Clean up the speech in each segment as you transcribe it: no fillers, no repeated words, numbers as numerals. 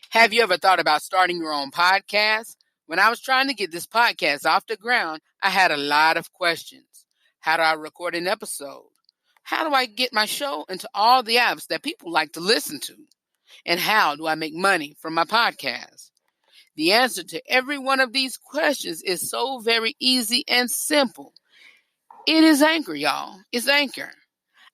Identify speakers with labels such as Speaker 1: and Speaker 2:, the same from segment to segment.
Speaker 1: Have you ever thought about starting your own podcast? When I was trying to get this podcast off the ground, I had a lot of questions. How do I record an episode? How do I get my show into all the apps that people like to listen to? And how do I make money from my podcast? The answer to every one of these questions is so very easy and simple. It is Anchor, y'all. It's Anchor.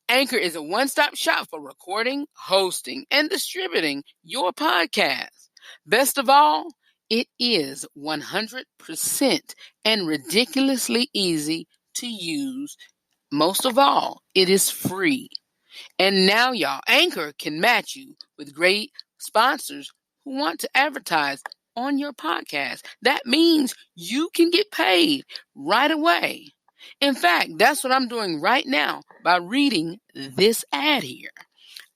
Speaker 1: Anchor is a one-stop shop for recording, hosting, and distributing your podcast. Best of all, it is 100% and ridiculously easy to use. Most of all, it is free. And now, y'all, Anchor can match you with great sponsors who want to advertise on your podcast. That means you can get paid right away. In fact, that's what I'm doing right now by reading this ad here.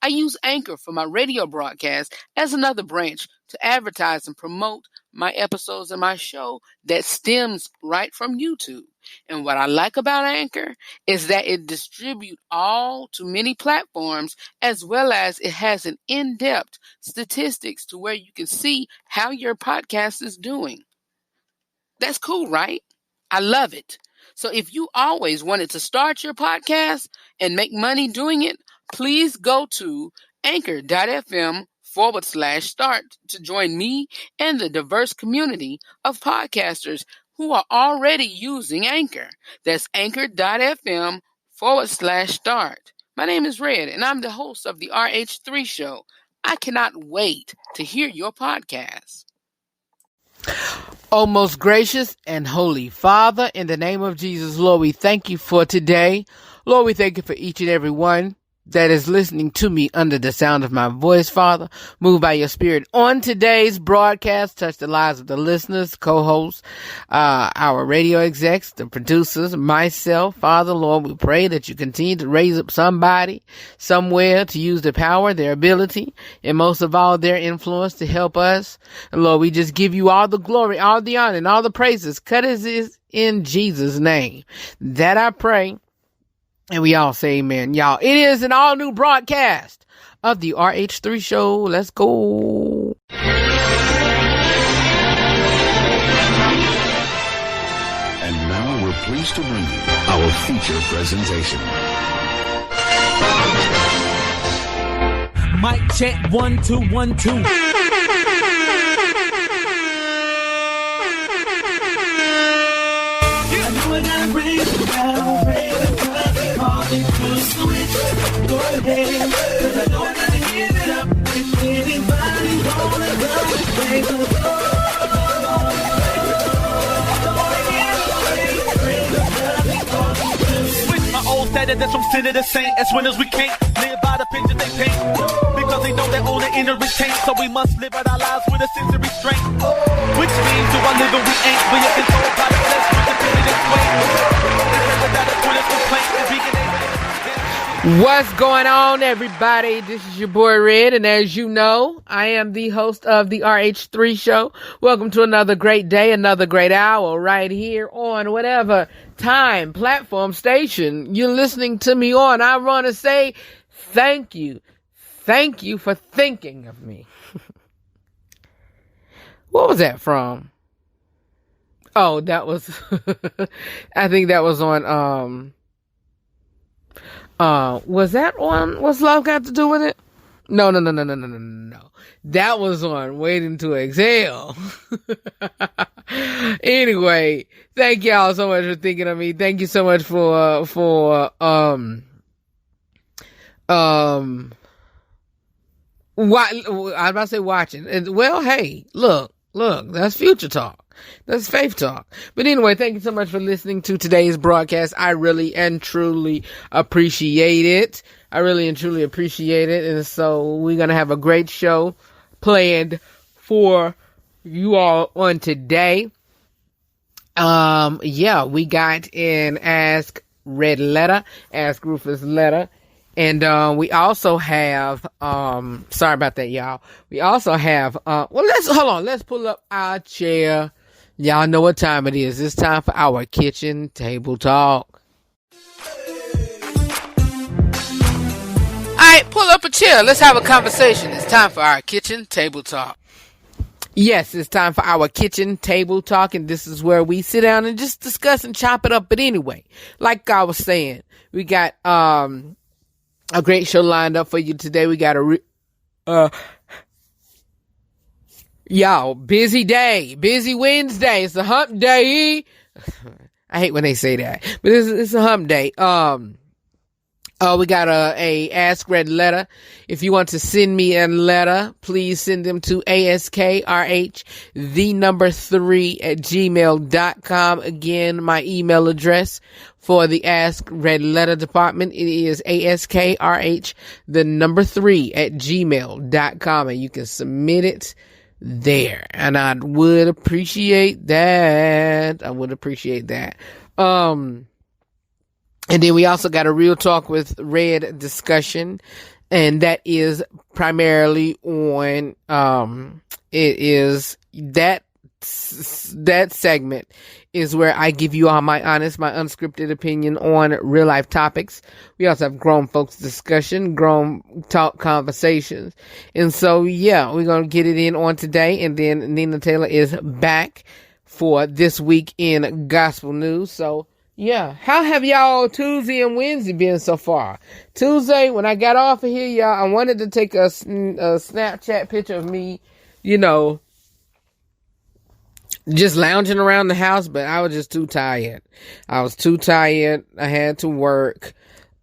Speaker 1: I use Anchor for my radio broadcast as another branch to advertise and promote my episodes of my show that stems right from YouTube. And what I like about Anchor is that it distributes all to many platforms, as well as it has an in-depth statistics to where you can see how your podcast is doing. That's cool, right? I love it. So if you always wanted to start your podcast and make money doing it, please go to anchor.fm/start to join me and the diverse community of podcasters who are already using Anchor. That's anchor.fm/start. My name is Red, and I'm the host of the RH3 Show. I cannot wait to hear your podcast. Oh, most gracious and holy Father, in the name of Jesus, Lord, we thank you for today. Lord, we thank you for each and every one that is listening to me under the sound of my voice, Father. Move by your spirit on today's broadcast. Touch the lives of the listeners, co-hosts, our radio execs, the producers, myself. Father, Lord, we pray that you continue to raise up somebody somewhere to use their power, their ability, and most of all, their influence to help us. And Lord, we just give you all the glory, all the honor, and all the praises. Cut as is in Jesus' name. That I pray. And we all say amen. Y'all, it is an all-new broadcast of the RH3 Show. Let's go.
Speaker 2: And now we're pleased to bring you our feature presentation.
Speaker 3: Mic check 1 2 1 2. Go ahead, 'cause I know I gotta give it up. If anybody wanna go, they go. Switch my old status, that's from sin to the saint. As winners we can't live by the picture they paint, because they know they own the inner restraint. So we must live out our lives with a sense of restraint. Which means do I live and we ain't? We are controlled by the flesh, with the pity that's weight. Without a twin complaint, and we can.
Speaker 1: What's going on, everybody? This is your boy Red, and as you know, I am the host of the RH3 Show. Welcome to another great day, another great hour right here on whatever time, platform, station you're listening to me on. I want to say thank you. Thank you for thinking of me. What was that from? Oh, that was, I think that was on, was that on What's Love Got to Do with It? No. That was on Waiting to Exhale. Anyway, thank y'all so much for thinking of me. Thank you so much for I was about to say watching. Well, hey, look, that's future talk. That's faith talk. But anyway, thank you so much for listening to today's broadcast. I really and truly appreciate it. And so we're going to have a great show planned for you all on today. We got an Ask Red Letter, Ask Rufus Letter. And we also have, sorry about that, y'all. We also have, let's pull up our chair. Y'all know what time it is. It's time for our kitchen table talk. Alright, pull up a chill. Let's have a conversation. It's time for our kitchen table talk. Yes, it's time for our kitchen table talk, and this is where we sit down and just discuss and chop it up. But anyway, like I was saying, we got a great show lined up for you today. We got y'all, busy day, busy Wednesday. It's a hump day. I hate when they say that, but it's a hump day. We got a Ask Red letter. If you want to send me a letter, please send them to askrh3@gmail.com. Again, my email address for the Ask Red Letter department, it is askrh3@gmail.com, and you can submit it there. And I would appreciate that. And then we also got a Real Talk with Red discussion, and that is primarily on, it is that segment is where I give you all my honest, my unscripted opinion on real life topics. We also have grown folks discussion, grown talk conversations. And so, yeah, we're going to get it in on today. And then Nina Taylor is back for This Week in Gospel News. So, yeah, how have y'all Tuesday and Wednesday been so far? Tuesday, when I got off of here, y'all, I wanted to take a Snapchat picture of me, just lounging around the house, but I was just too tired. I had to work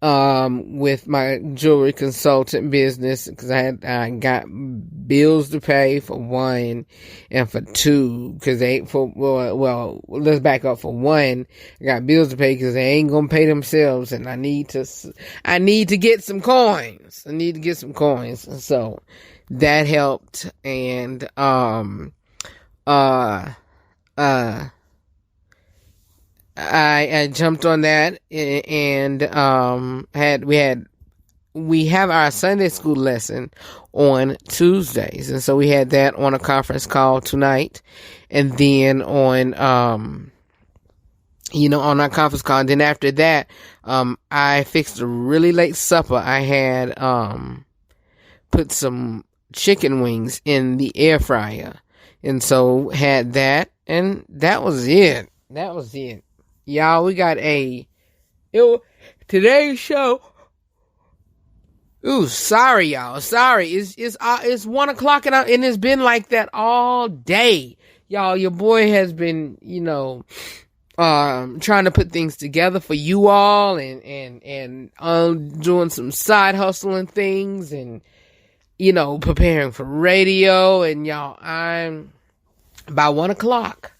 Speaker 1: with my jewelry consultant business because I got bills to pay for one and for two because let's back up. For one, I got bills to pay because they ain't gonna pay themselves, and I need to get some coins. So that helped, and I jumped on that, and we have our Sunday school lesson on Tuesdays, and so we had that on a conference call tonight, and then on on our conference call, and then after that, I fixed a really late supper. I had put some chicken wings in the air fryer, and so had that, and that was it. Y'all, we got today's show. Ooh, sorry, y'all. Sorry. It's 1:00 and it's been like that all day. Y'all, your boy has been, trying to put things together for you all and doing some side hustling things and, preparing for radio, and y'all, I'm by 1:00.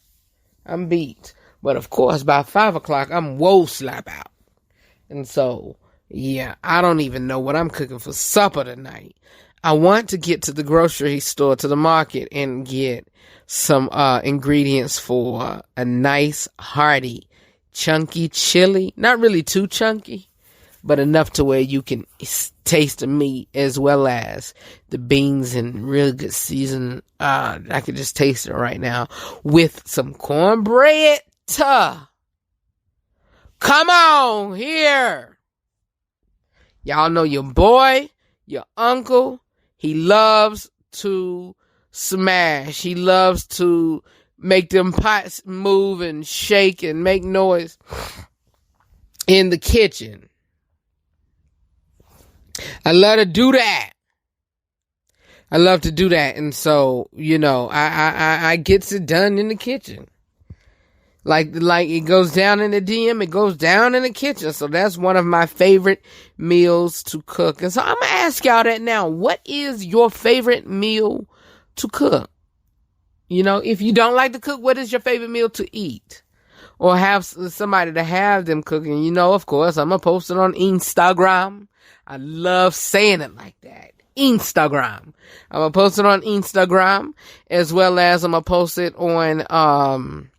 Speaker 1: I'm beat. But of course, by 5:00, I'm woe slap out. And so, yeah, I don't even know what I'm cooking for supper tonight. I want to get to the grocery store, to the market, and get some ingredients for a nice, hearty, chunky chili. Not really too chunky, but enough to where you can taste the meat as well as the beans and real good season. I could just taste it right now with some cornbread. Come on here. Y'all know your boy, your uncle, he loves to smash. He loves to make them pots move and shake and make noise in the kitchen. I love to do that. And so, I gets it done in the kitchen. Like it goes down in the DM, it goes down in the kitchen. So that's one of my favorite meals to cook. And so I'm going to ask y'all that now. What is your favorite meal to cook? If you don't like to cook, what is your favorite meal to eat? Or have somebody to have them cooking? Of course, I'm going to post it on Instagram. I love saying it like that. Instagram. I'm going to post it on Instagram, as well as I'm going to post it on,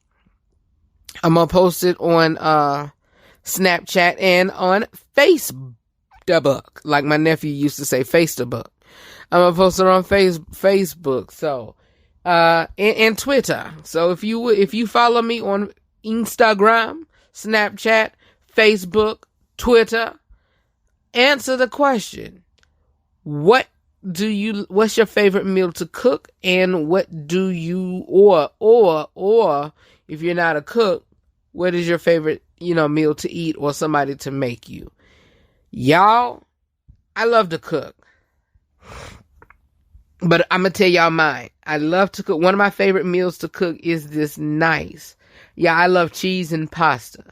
Speaker 1: Snapchat and on Facebook, like my nephew used to say, Facebook. I'm gonna post it on Facebook. So, and Twitter. So if you follow me on Instagram, Snapchat, Facebook, Twitter, answer the question: what's your favorite meal to cook, and what do you, or if you're not a cook, what is your favorite, meal to eat or somebody to make you? Y'all, I love to cook. But I'm going to tell y'all mine. I love to cook. One of my favorite meals to cook is this nice. Yeah, I love cheese and pasta.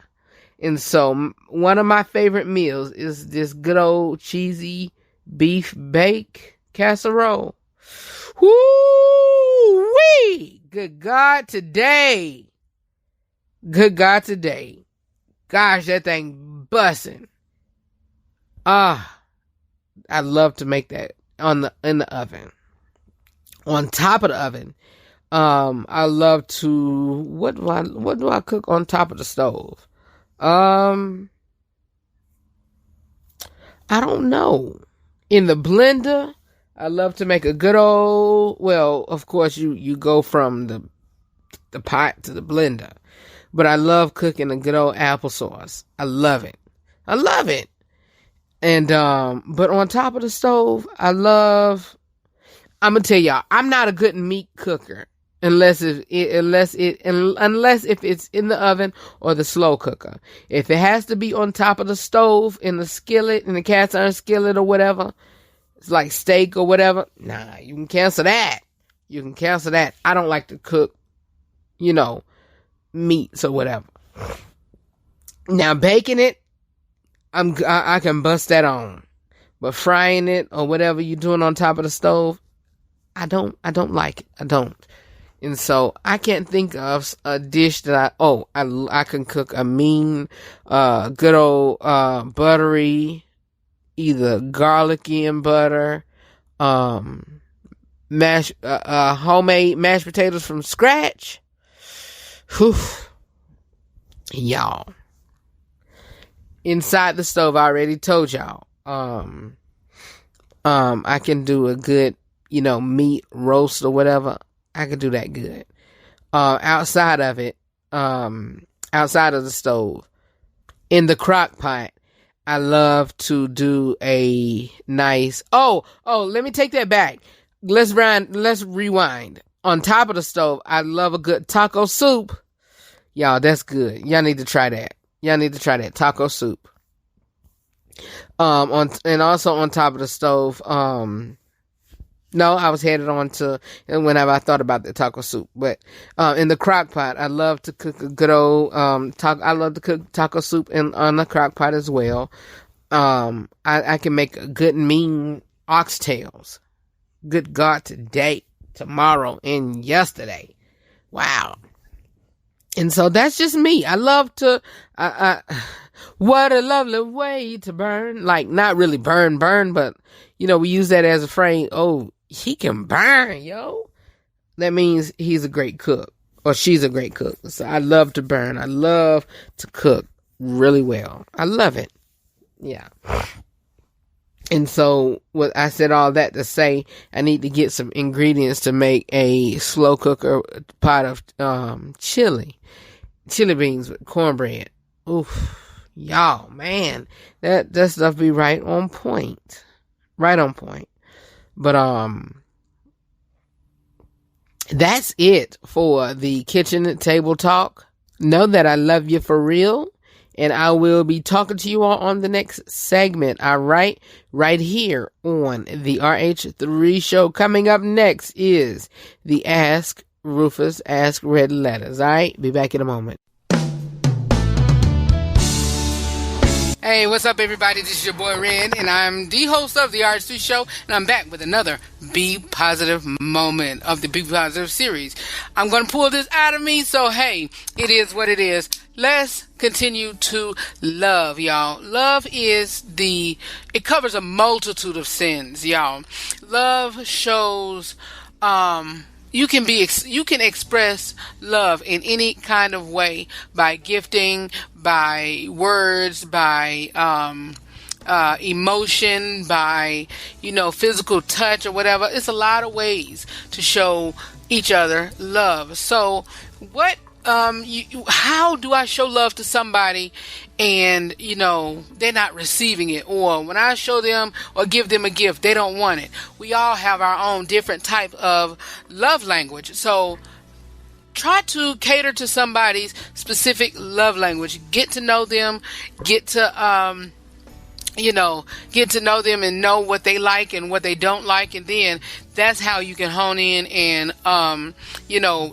Speaker 1: And so one of my favorite meals is this good old cheesy beef bake casserole. Woo-wee! Good God today. Good God today. Gosh, that thing bussin'. I love to make that in the oven. On top of the oven, I love to, what do I cook on top of the stove? I don't know. In the blender, I love to make a good old, well, of course you go from the pot to the blender, but I love cooking a good old applesauce. I love it. And, but on top of the stove, I'm gonna tell y'all, I'm not a good meat cooker unless if it's in the oven or the slow cooker. If it has to be on top of the stove in the skillet, in the cast iron skillet or whatever, it's like steak or whatever. Nah, you can cancel that. I don't like to cook, meats or whatever. Now baking it, I can bust that on, but frying it or whatever you're doing on top of the stove, I don't like it. I don't. And so I can't think of a dish that I can cook a mean, good old, buttery, either garlicky and butter, homemade mashed potatoes from scratch. Whew. Y'all. Inside the stove, I already told y'all, I can do a good, meat roast or whatever. I could do that good. Outside of it, outside of the stove, in the crock pot, I love to do a nice, let me take that back. Let's rewind. On top of the stove, I love a good taco soup. Y'all, that's good. Y'all need to try that. Taco soup. And also on top of the stove, no, I was headed on to whenever I thought about the taco soup. But in the crock pot, I love to cook a good old I love to cook taco soup on the crock pot as well. I can make a good mean oxtails. Good God, today, tomorrow, and yesterday. Wow. And so that's just me. I love to, what a lovely way to burn. Like, not really burn, but, we use that as a phrase. Oh, he can burn, yo. That means he's a great cook, or she's a great cook. So I love to burn. I love to cook really well. I love it. Yeah. And so what I said all that to say, I need to get some ingredients to make a slow cooker pot of chili beans with cornbread. Oof, y'all, man, that stuff be right on point. But that's it for the kitchen table talk. Know that I love you for real. And I will be talking to you all on the next segment, all right? Right here on the RH3 show. Coming up next is the Ask Rufus, Ask Red Letters, all right? Be back in a moment.
Speaker 4: Hey, what's up, everybody? This is your boy Ren, and I'm the host of the RH3 show, and I'm back with another Be Positive moment of the Be Positive series. I'm going to pull this out of me, so hey, it is what it is. Let's continue to love, y'all. Love it covers a multitude of sins, y'all. Love shows, you can express love in any kind of way, by gifting, by words, by, emotion, by, physical touch or whatever. It's a lot of ways to show each other love. So what how do I show love to somebody and, they're not receiving it? Or when I show them or give them a gift, they don't want it. We all have our own different type of love language. So try to cater to somebody's specific love language. Get to know them. Get to, get to know them and know what they like and what they don't like. And then that's how you can hone in and,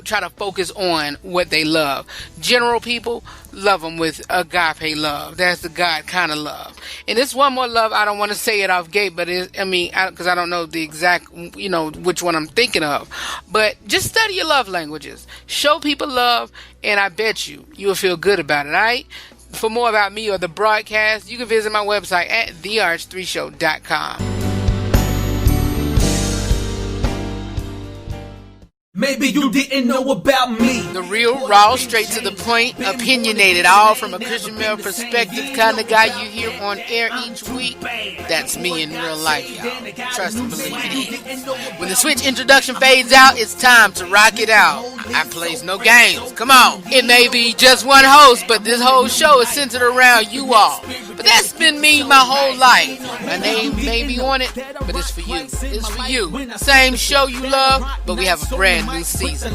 Speaker 4: try to focus on what they love. General people, love them with agape love. That's the God kind of love. And it's one more love. I don't want to say it off gate, but because I don't know the exact, which one I'm thinking of. But just study your love languages. Show people love, and I bet you'll feel good about it, all right? For more about me or the broadcast, you can visit my website at therh3show.com.
Speaker 3: Maybe you didn't know about me.
Speaker 4: The real, raw, straight to the point, opinionated, all from a Christian male perspective kind of guy you hear on air each week. That's me in real life, y'all. Trust and believe it is. When the switch introduction fades out, it's time to rock it out. I plays no games. Come on. It may be just one host, but this whole show is centered around you all. But that's been me my whole life. My name may be on it, but it's for you. It's for you. Same show you love, but we have a brand new season.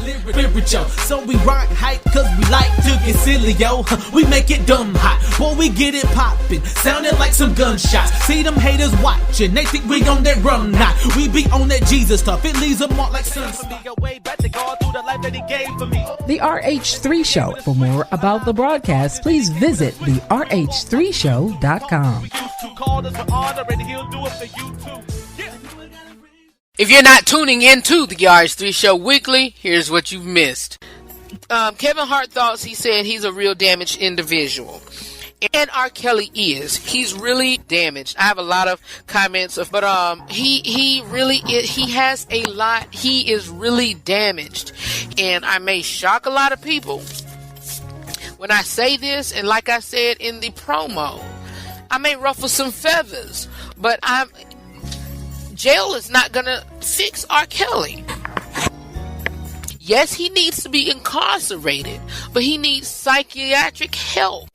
Speaker 3: So we rock hype cause we like to get silly, yo. We make it dumb hot, boy, we get it poppin', sounding like some gunshots. See them haters watching, they think we on that run now. We be on that Jesus stuff, it leaves them mark like sunspot.
Speaker 5: The RH3 Show. For more about the broadcast, please visit the RH3show.com.
Speaker 4: If you're not tuning into the RH3 Show weekly, here's what you've missed. Kevin Hart thoughts, he said he's a real damaged individual. And R. Kelly is. He's really damaged. I have a lot of comments, but he really is, he has a lot. He is really damaged. And I may shock a lot of people when I say this, and like I said in the promo, I may ruffle some feathers, but jail is not gonna fix R. Kelly. Yes, he needs to be incarcerated, but he needs psychiatric help.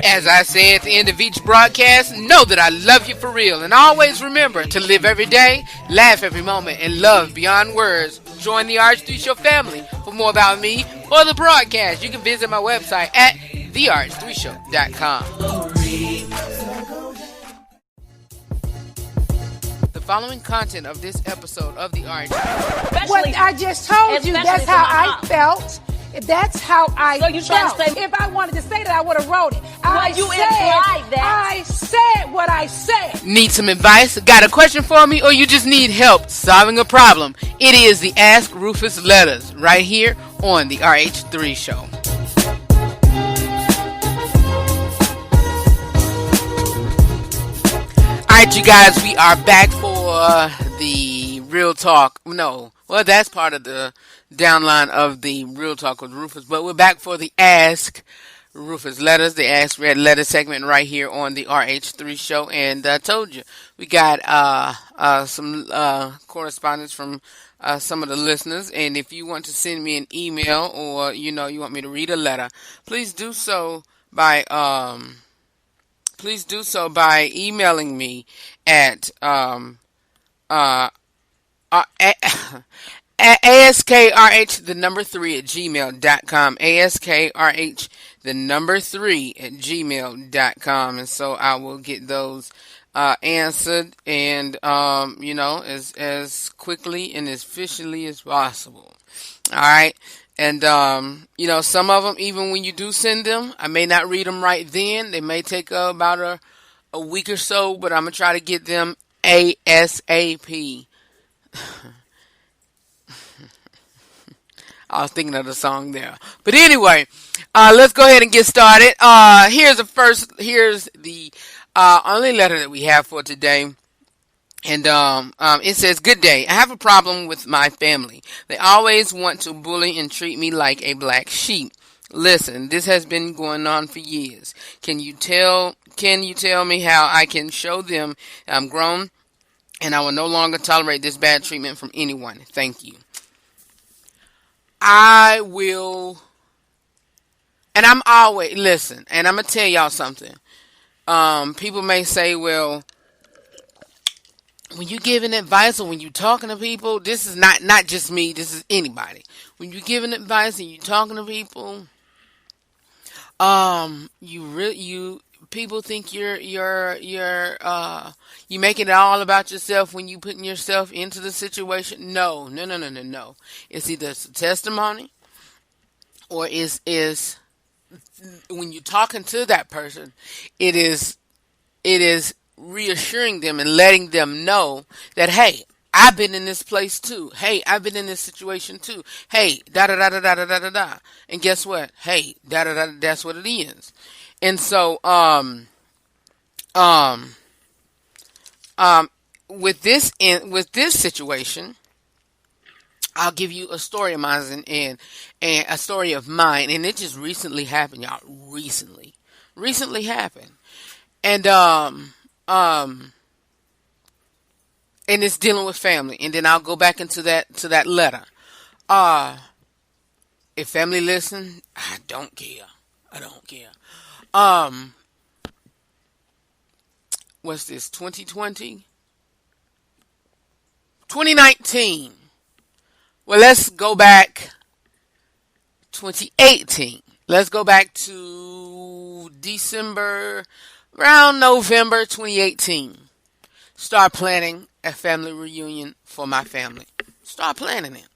Speaker 4: As I say at the end of each broadcast, know that I love you for real, and always remember to live every day, laugh every moment, and love beyond words. Join the RH3 Show family. For more about me or the broadcast, you can visit my website at therh3show.com. The following content of this episode of the RH.
Speaker 6: What I just told you, that's how I felt. That's how I felt. If I wanted to say that, I would have wrote it. I said what I said.
Speaker 4: Need some advice? Got a question for me? Or you just need help solving a problem? It is the Ask Rufus Letters right here on the RH3 Show. Alright, you guys, we are back for the Real Talk. No, well, that's part of the downline of the Real Talk with Rufus, but we're back for the Ask Rufus Letters, the Ask Red Letter segment right here on the RH3 Show. And I told you, we got some correspondence from some of the listeners. And if you want to send me an email or, you want me to read a letter, please do so by emailing me at ASKRH3@gmail.com. ASKRH3@gmail.com. And so I will get those answered and as quickly and as efficiently as possible. All right. And some of them, even when you do send them, I may not read them right then. They may take about a week or so, but I'm gonna try to get them ASAP. I was thinking of the song there. But anyway, let's go ahead and get started. Here's the only letter that we have for today. And it says, "Good day. I have a problem with my family. They always want to bully and treat me like a black sheep. Listen, this has been going on for years. Can you tell me how I can show them I'm grown and I will no longer tolerate this bad treatment from anyone? Thank you."
Speaker 1: I will, and I'm always, listen, and I'm going to tell y'all something. People may say, well, when you giving advice or when you talking to people, this is not just me, this is anybody. When you giving advice and you talking to people, you people think you making it all about yourself when you putting yourself into the situation. No. It's either a testimony or is when you're talking to that person, it is reassuring them and letting them know that, hey, I've been in this place too. Hey, I've been in this situation too. Hey, da da da da da da da da da. And guess what? Hey, da da da. That's what it is. And so, with this situation, I'll give you a story of mine and a story of mine, and it just recently happened, y'all. Recently happened, and and it's dealing with family, and then I'll go back into that letter. If family listen, I don't care. What's this? 2020, 2019. Well, let's go back 2018. Let's go back to December, around November 2018. Start planning a family reunion for my family. Start planning it.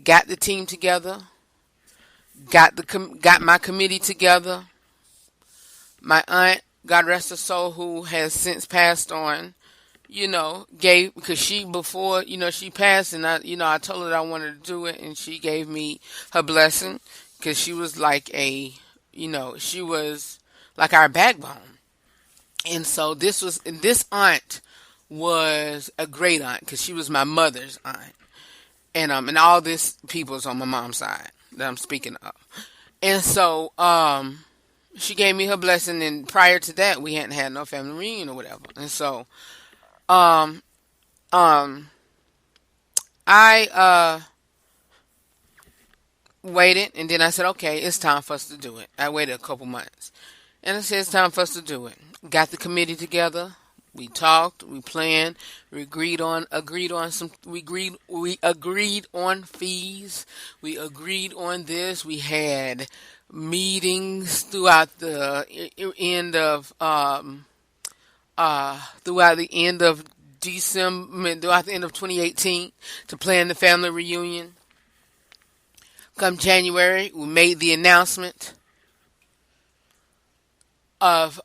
Speaker 1: Got the team together. Got my committee together. My aunt, God rest her soul, who has since passed on, gave, because before she passed, and I told her that I wanted to do it, and she gave me her blessing, because she was like she was like our backbone. And so this aunt was a great aunt, because she was my mother's aunt. And all this people's on my mom's side that I'm speaking of. And so she gave me her blessing, and prior to that we hadn't had no family reunion or whatever. And so I waited, and then I said, okay, it's time for us to do it. I waited a couple months, and I said, it's time for us to do it. Got the committee together. We talked, we planned, we agreed on fees. We agreed on this. We had meetings throughout the end of December, throughout the end of 2018, to plan the family reunion. Come January, we made the announcement of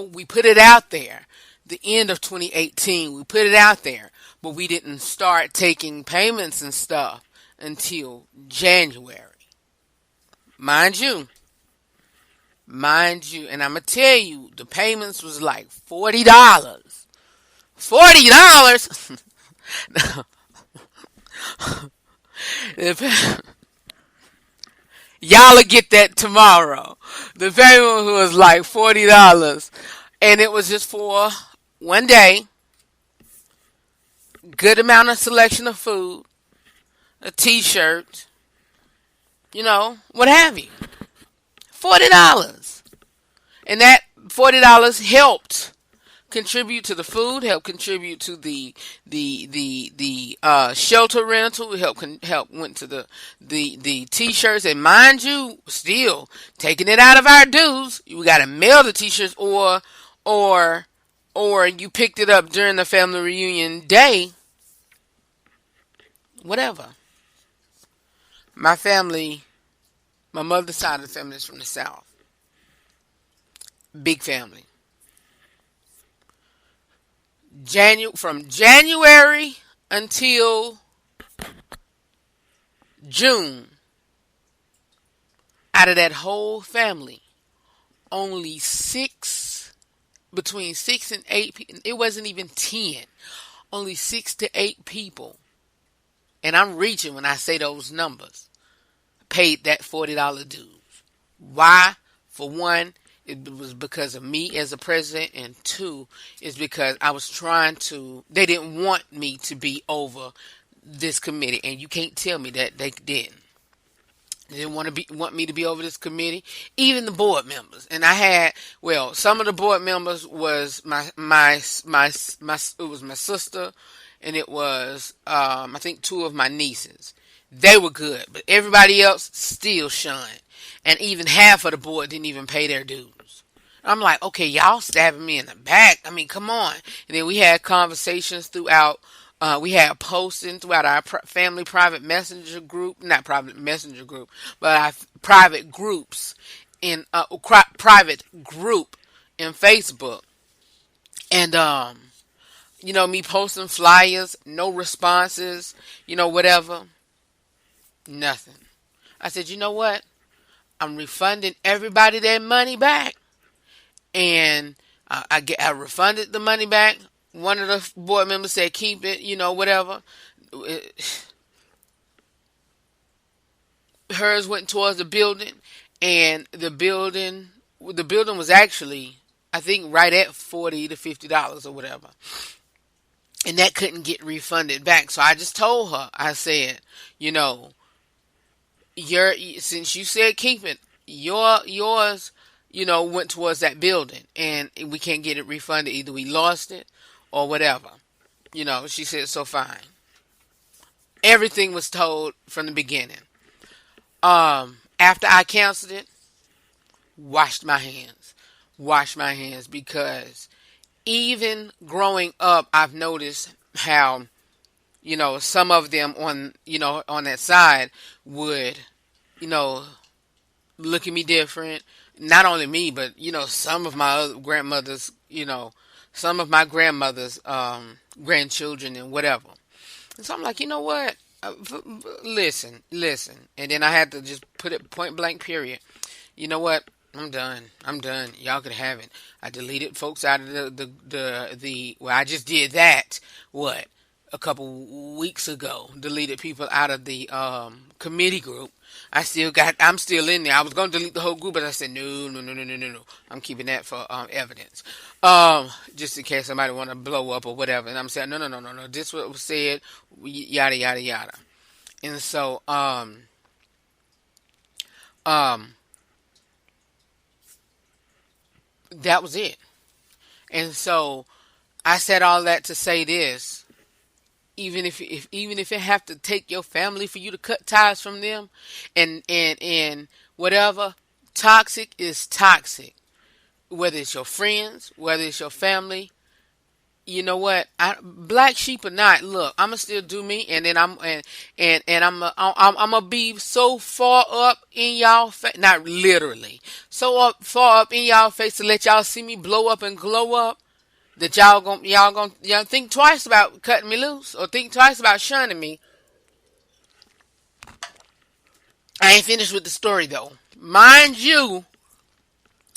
Speaker 1: we put it out there. The end of 2018, we put it out there, but we didn't start taking payments and stuff until January. Mind you, and I'm going to tell you, the payments was like $40. $40? Y'all will get that tomorrow. The payment was like $40. And it was just for one day. Good amount of selection of food. A t-shirt. What have you. $40. And that $40 helped contribute to the food, help contribute to the shelter rental, went to the t-shirts, and mind you, still taking it out of our dues. You got to mail the t-shirts, or you picked it up during the family reunion day. Whatever. My family, my mother's side of the family is from the South. Big family. From January until June, out of that whole family, only between 6 and 8, it wasn't even 10, only 6 to 8 people, and I'm reaching when I say those numbers, paid that $40 dues. Why? For one, it was because of me as a president, and two, is because I was they didn't want me to be over this committee, and you can't tell me that they didn't. They didn't want me to be over this committee, even the board members. And I had, some of the board members was my it was my sister, and it was I think 2 of my nieces. They were good, but everybody else still shunned, and even half of the board didn't even pay their dues. I'm like, okay, y'all stabbing me in the back. I mean, come on. And then we had conversations throughout. We had posting throughout our family private messenger group, not private messenger group, but our private groups in private group in Facebook. And, me posting flyers, no responses, whatever. Nothing. I said, you know what? I'm refunding everybody their money back. And I refunded the money back. One of the board members said, keep it, whatever. Hers went towards the building, and the building was actually, I think, right at $40 to $50 or whatever. And that couldn't get refunded back. So I just told her, I said, since you said keep it, yours, went towards that building, and we can't get it refunded. Either we lost it or whatever. She said, so fine. Everything was told from the beginning. After I canceled it, washed my hands, because even growing up, I've noticed how, some of them on that side would, look at me different. Not only me, but, some of my other grandmothers, some of my grandmother's grandchildren and whatever. And so I'm like, you know what? Listen. And then I had to just put it point blank, period. You know what? I'm done. Y'all could have it. I deleted folks out of I just did that, a couple weeks ago. Deleted people out of the committee group. I'm still in there. I was going to delete the whole group, but I said, no. I'm keeping that for evidence. Just in case somebody want to blow up or whatever. And I'm saying, no. This what was said, yada, yada, yada. And so, that was it. And so, I said all that to say this. Even if it have to take your family for you to cut ties from them, and whatever, toxic is toxic. Whether it's your friends, whether it's your family, you know what? Black sheep or not, look, I'ma still do me, and then I'm gonna be so far up in y'all face, not literally, so far up in y'all face to let y'all see me blow up and glow up, that y'all gonna think twice about cutting me loose, or think twice about shunning me. I ain't finished with the story though. Mind you,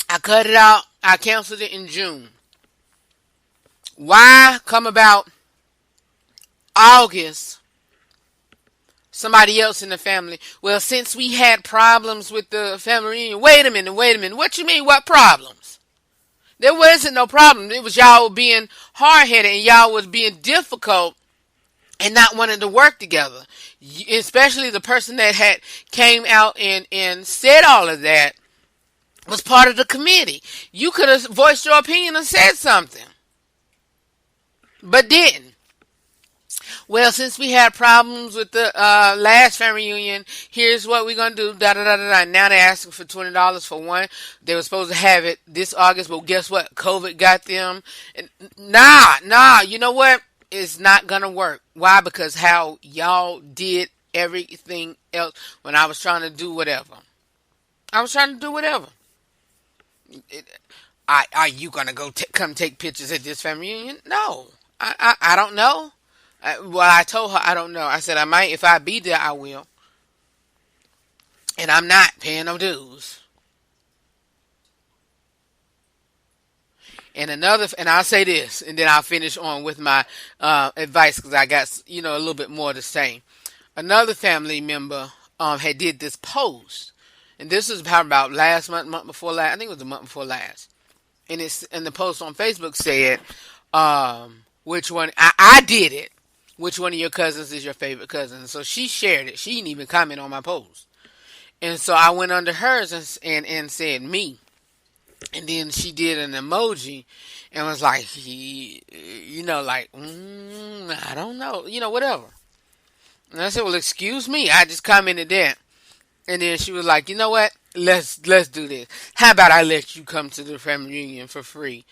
Speaker 1: I cut it out. I canceled it in June. Why come about August? Somebody else in the family. Well, since we had problems with the family reunion. Wait a minute. What you mean? What problems? There wasn't no problem. It was y'all being hard-headed, and y'all was being difficult and not wanting to work together. Especially the person that had came out and said all of that was part of the committee. You could have voiced your opinion and said something, but didn't. Well, since we had problems with the last family reunion, here's what we're going to do. Da, da, da, da, da. Now they're asking for $20 for one. They were supposed to have it this August, but guess what? COVID got them. And nah. You know what? It's not going to work. Why? Because how y'all did everything else when I was trying to do whatever. Are you going to go come take pictures at this family reunion? No. I don't know. I told her I don't know. I said I might. If I be there, I will. And I'm not paying no dues. And I'll say this, and then I'll finish on with my advice, because I got a little bit more to say. Another family member had did this post, and this was about last month before last. I think it was the month before last. And the post on Facebook said, which one I did it. which one of your cousins is your favorite cousin? So she shared it. She didn't even comment on my post. And so I went under hers and said me. And then she did an emoji and was like, I don't know, whatever. And I said, well, excuse me. I just commented that. And then she was like, you know what? Let's do this. How about I let you come to the family reunion for free?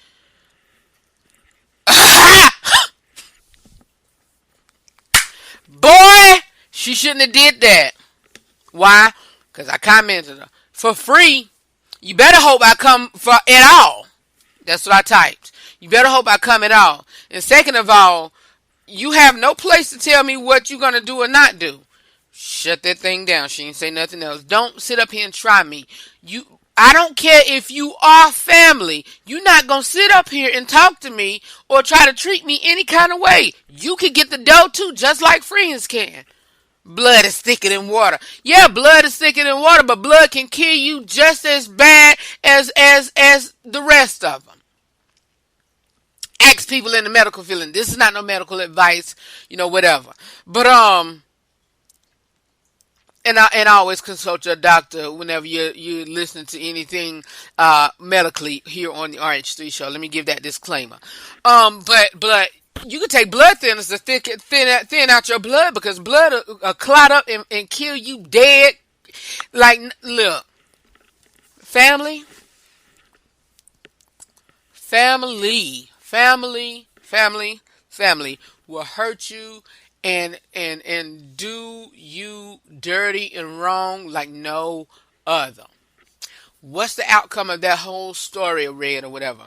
Speaker 1: Boy, she shouldn't have did that. Why? Because I commented her. For free? You better hope I come for at all. That's what I typed. You better hope I come at all. And second of all, you have no place to tell me what you're going to do or not do. Shut that thing down. She didn't say nothing else. Don't sit up here and try me. I don't care if you are family. You're not going to sit up here and talk to me or try to treat me any kind of way. You can get the dough too, just like friends can. Blood is thicker than water. Yeah, blood is thicker than water, but blood can kill you just as bad as the rest of them. Ask people in the medical field. This is not no medical advice, whatever. But and I always consult your doctor whenever you're listening to anything medically here on the RH3 show. Let me give that disclaimer. But you can take blood thinners to thin out your blood, because blood will clot up and kill you dead. Like, look, family will hurt you and do you dirty and wrong like no other. What's the outcome of that whole story, Red or whatever?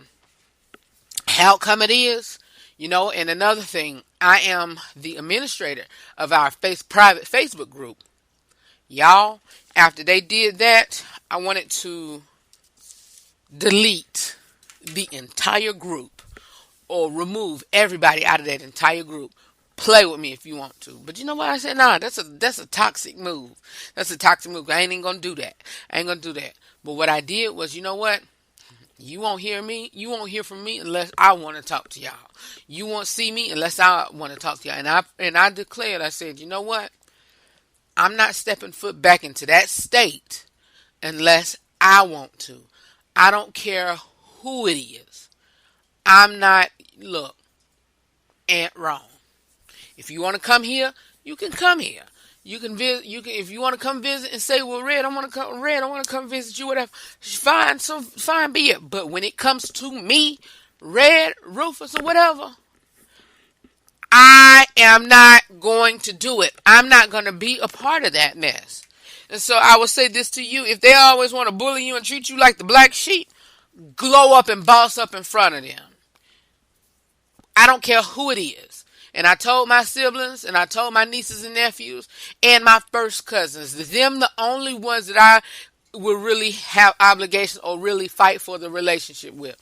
Speaker 1: Outcome it is, and another thing, I am the administrator of our private Facebook group. Y'all, after they did that, I wanted to delete the entire group or remove everybody out of that entire group. Play with me if you want to. But you know what? I said, nah, that's a toxic move. That's a toxic move. I ain't even going to do that. But what I did was, you know what? You won't hear me. You won't hear from me unless I want to talk to y'all. You won't see me unless I want to talk to y'all. And I declared, I said, you know what? I'm not stepping foot back into that state unless I want to. I don't care who it is. I'm not, look, ain't wrong. If you want to come here, you can come here. You can visit. If you want to come visit and say, "Well, Red, I want to come visit you." Whatever, fine. So fine, be it. But when it comes to me, Red, Rufus, or whatever, I am not going to do it. I'm not going to be a part of that mess. And so I will say this to you: if they always want to bully you and treat you like the black sheep, glow up and boss up in front of them. I don't care who it is. And I told my siblings, and I told my nieces and nephews, and my first cousins, them the only ones that I will really have obligations or really fight for the relationship with.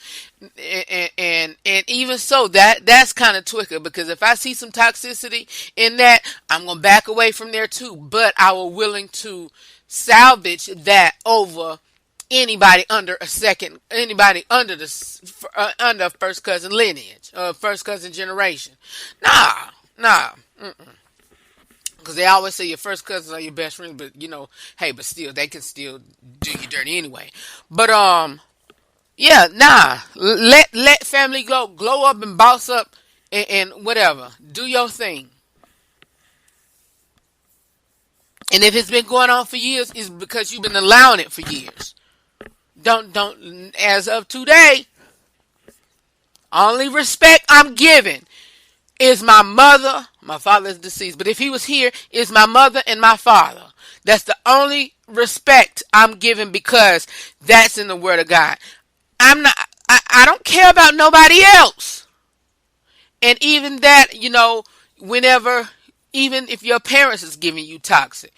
Speaker 1: And even so, that's kind of twicker, because if I see some toxicity in that, I'm going to back away from there too. But I was willing to salvage that over anybody under under first cousin lineage, first cousin generation. Nah. Because they always say your first cousins are your best friends, but but still, they can still do you dirty anyway. But yeah, nah. Let family glow up and boss up and whatever. Do your thing. And if it's been going on for years, it's because you've been allowing it for years. Don't, as of today, only respect I'm giving is my mother. My father is deceased, but if he was here, is my mother and my father. That's the only respect I'm giving, because that's in the Word of God. I don't care about nobody else. And even that, whenever, even if your parents is giving you toxic,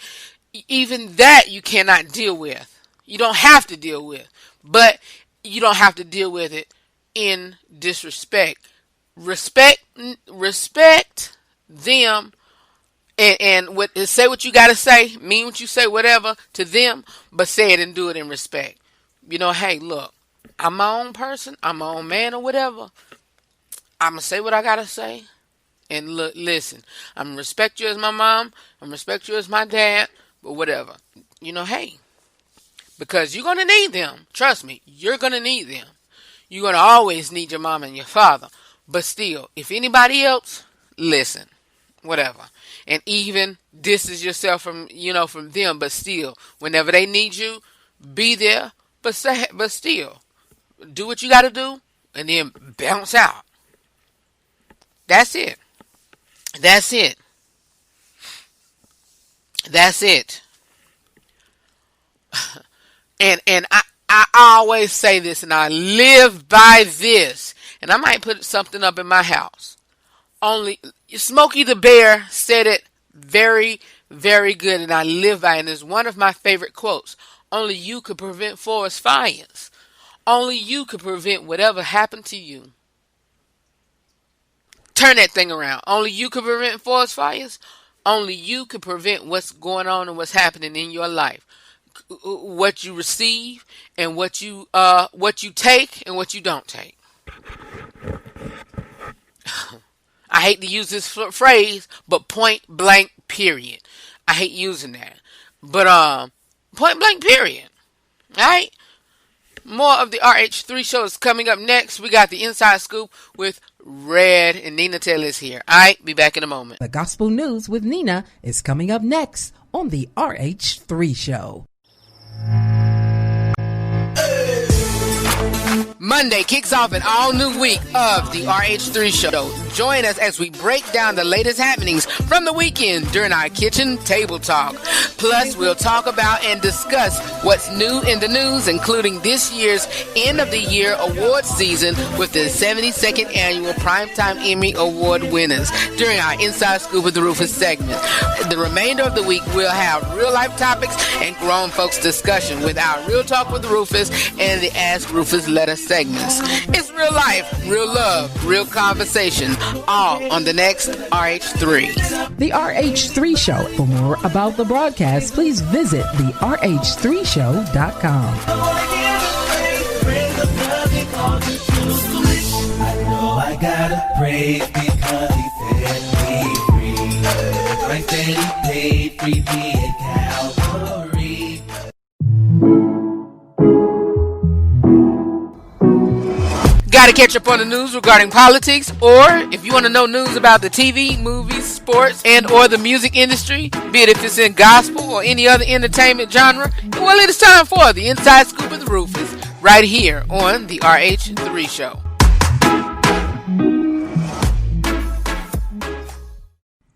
Speaker 1: even that you cannot deal with. You don't have to deal with, but you don't have to deal with it in disrespect. Respect them, and say what you gotta say, mean what you say, whatever to them, but say it and do it in respect. Hey, look, I'm my own person, I'm my own man or whatever. I'm gonna say what I gotta say, And look, listen, I'm going to respect you as my mom. I'm going to respect you as my dad. But whatever. Hey. Because you're going to need them. Trust me, you're going to need them. You're going to always need your mom and your father. But still, if anybody else, listen. Whatever. And even distance yourself from them. But still, whenever they need you, be there. But still, do what you got to do. And then bounce out. That's it. That's it. That's it. And I always say this, and I live by this. And I might put something up in my house. Only Smokey the Bear said it very, very good, and I live by it. And it's one of my favorite quotes. Only you could prevent forest fires. Only you could prevent whatever happened to you. Turn that thing around. Only you could prevent forest fires. Only you could prevent what's going on and what's happening in your life. What you receive and what you take and what you don't take. I hate to use this phrase, but point blank period. I hate using that. But point blank period. Alright? More of the RH3 show is coming up next. We got the Inside Scoop with Red, and Nina Taylor is here. Alright, be back in a moment.
Speaker 5: The Gospel News with Nina is coming up next on the RH3 show.
Speaker 1: Monday kicks off an all-new week of the RH3 show. Join us as we break down the latest happenings from the weekend during our kitchen table talk. Plus, we'll talk about and discuss what's new in the news, including this year's end-of-the-year award season with the 72nd annual Primetime Emmy Award winners during our Inside Scoop with the Rufus segment. The remainder of the week, we'll have real-life topics and grown folks discussion with our Real Talk with Rufus and the Ask Rufus Letter segments. It's real life, real love, real conversation, all on the next RH3.
Speaker 5: The RH3 show. For more about the broadcast, please visit the RH3show.com.
Speaker 3: I know I gotta praise because he set me free. Right then he paid free me at Calvary.
Speaker 1: Got to catch up on the news regarding politics, or if you want to know news about the TV, movies, sports, and or the music industry, be it if it's in gospel or any other entertainment genre, well, it is time for the Inside Scoop with Rufus, right here on the RH3 show.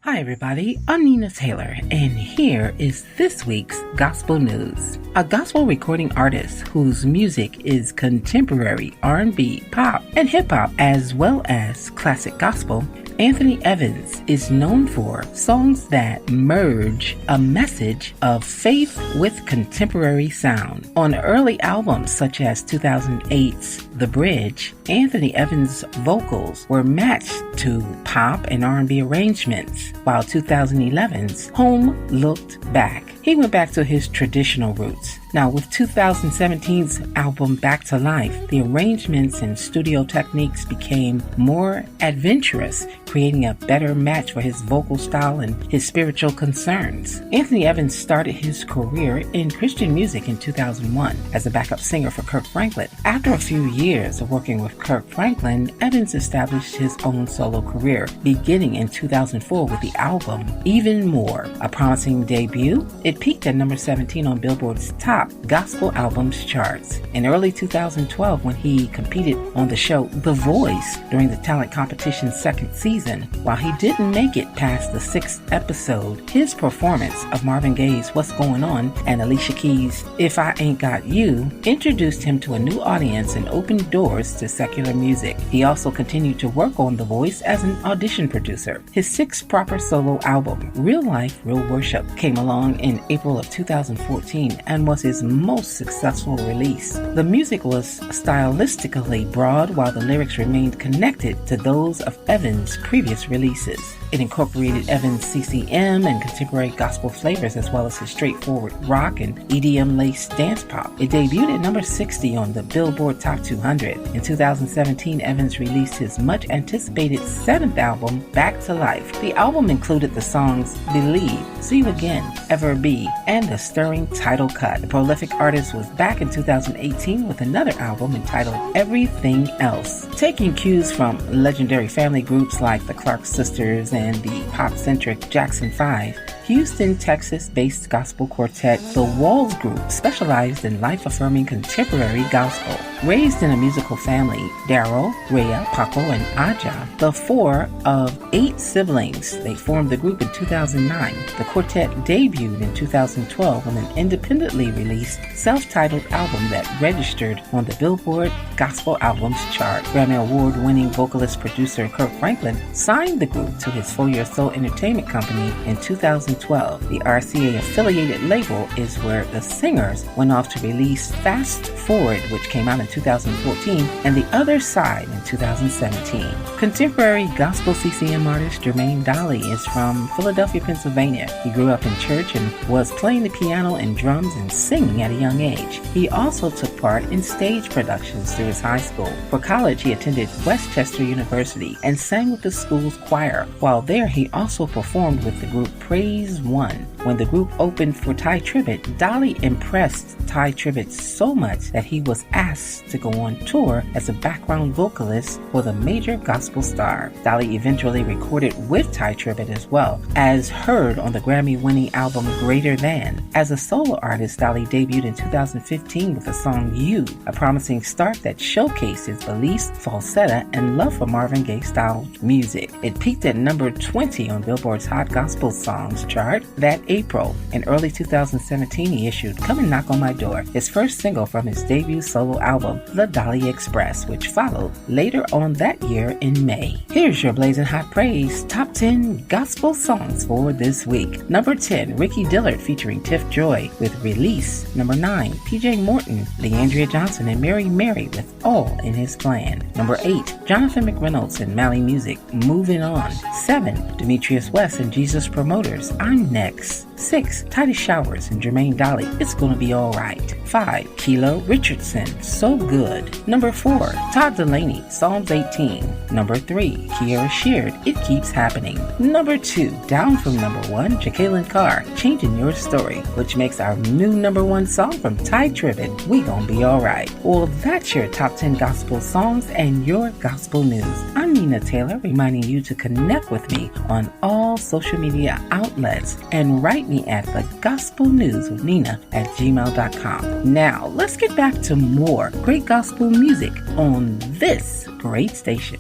Speaker 5: Hi everybody, I'm Nina Taylor, and here is this week's Gospel News. A gospel recording artist whose music is contemporary R&B, pop, and hip-hop, as well as classic gospel, Anthony Evans is known for songs that merge a message of faith with contemporary sound. On early albums such as 2008's The Bridge, Anthony Evans' vocals were matched to pop and R&B arrangements, while 2011's Home Looked Back. He went back to his traditional roots. Now, with 2017's album Back to Life, the arrangements and studio techniques became more adventurous, creating a better match for his vocal style and his spiritual concerns. Anthony Evans started his career in Christian music in 2001 as a backup singer for Kirk Franklin. After a few years of working with Kirk Franklin, Evans established his own solo career, beginning in 2004 with the album Even More, a promising debut. It peaked at number 17 on Billboard's top gospel albums charts. In early 2012, when he competed on the show The Voice during the talent competition's second season, while he didn't make it past the 6th episode, his performance of Marvin Gaye's What's Going On and Alicia Keys' If I Ain't Got You introduced him to a new audience and opened doors to secular music. He also continued to work on The Voice as an audition producer. His 6th proper solo album, Real Life, Real Worship, came along in April of 2014 and was his most successful release. The music was stylistically broad, while the lyrics remained connected to those of Evans' previous releases. It incorporated Evans' CCM and contemporary gospel flavors, as well as his straightforward rock and EDM-laced dance pop. It debuted at number 60 on the Billboard Top 200. In 2017, Evans released his much-anticipated seventh album, Back to Life. The album included the songs Believe, See You Again, Ever Be, and a stirring title cut. The prolific artist was back in 2018 with another album entitled Everything Else. Taking cues from legendary family groups like the Clark Sisters and the pop-centric Jackson 5, Houston, Texas-based gospel quartet The Walls Group specialized in life-affirming contemporary gospel. Raised in a musical family, Daryl, Rhea, Paco, and Aja, the four of 8 siblings, they formed the group in 2009. The quartet debuted in 2012 on an independently released self-titled album that registered on the Billboard Gospel Albums chart. Grammy Award-winning vocalist-producer Kirk Franklin signed the group to his For Your Soul Entertainment Company in 2012. The RCA-affiliated label is where the singers went off to release Fast Forward, which came out in 2014, and The Other Side in 2017. Contemporary gospel CCM artist Jermaine Dolly is from Philadelphia, Pennsylvania. He grew up in church and was playing the piano and drums and singing at a young age. He also took part in stage productions through his high school. For college, he attended Westchester University and sang with the school's choir. While there, he also performed with the group Praise One. When the group opened for Ty Tribbett, Dolly impressed Ty Tribbett so much that he was asked to go on tour as a background vocalist for the major gospel star. Dolly eventually recorded with Ty Tribbett as well, as heard on the Grammy-winning album Greater Than. As a solo artist, Dolly debuted in 2015 with the song You, a promising start that showcased his beliefs, falsetto, and love for Marvin Gaye-style music. It peaked at number 20 on Billboard's Hot Gospel Songs chart that April. In early 2017, he issued Come and Knock on My Door, his first single from his debut solo album, The Dolly Express, which followed later on that year in May. Here's your Blazing Hot Praise Top 10 Gospel Songs for this week. Number 10, Ricky Dillard featuring Tiff Joy with Release. Number 9, PJ Morton, Leandria Johnson, and Mary with All in His Plan. Number 8, Jonathan McReynolds and Mally Music, Moving On. 7, Demetrius West and Jesus Promoters, I'm Next. 6, Titus Showers and Jermaine Dolly, It's Gonna Be Alright. 5, Kilo Richardson, So Good. Number 4, Todd Delaney, Psalms 18. Number 3, Kiara Sheard, It Keeps Happening. Number 2, down from number 1, Jacqueline Carr, Changing Your Story, which makes our new number 1 song from Ty Tribbett, We Gon' Be Alright. Well, that's your top 10 gospel songs and your gospel news. I'm Nina Taylor, reminding you to connect with me on all social media outlets and write me at thegospelnewswithnina@gmail.com. Now, let's get back to more great gospel music on this great station.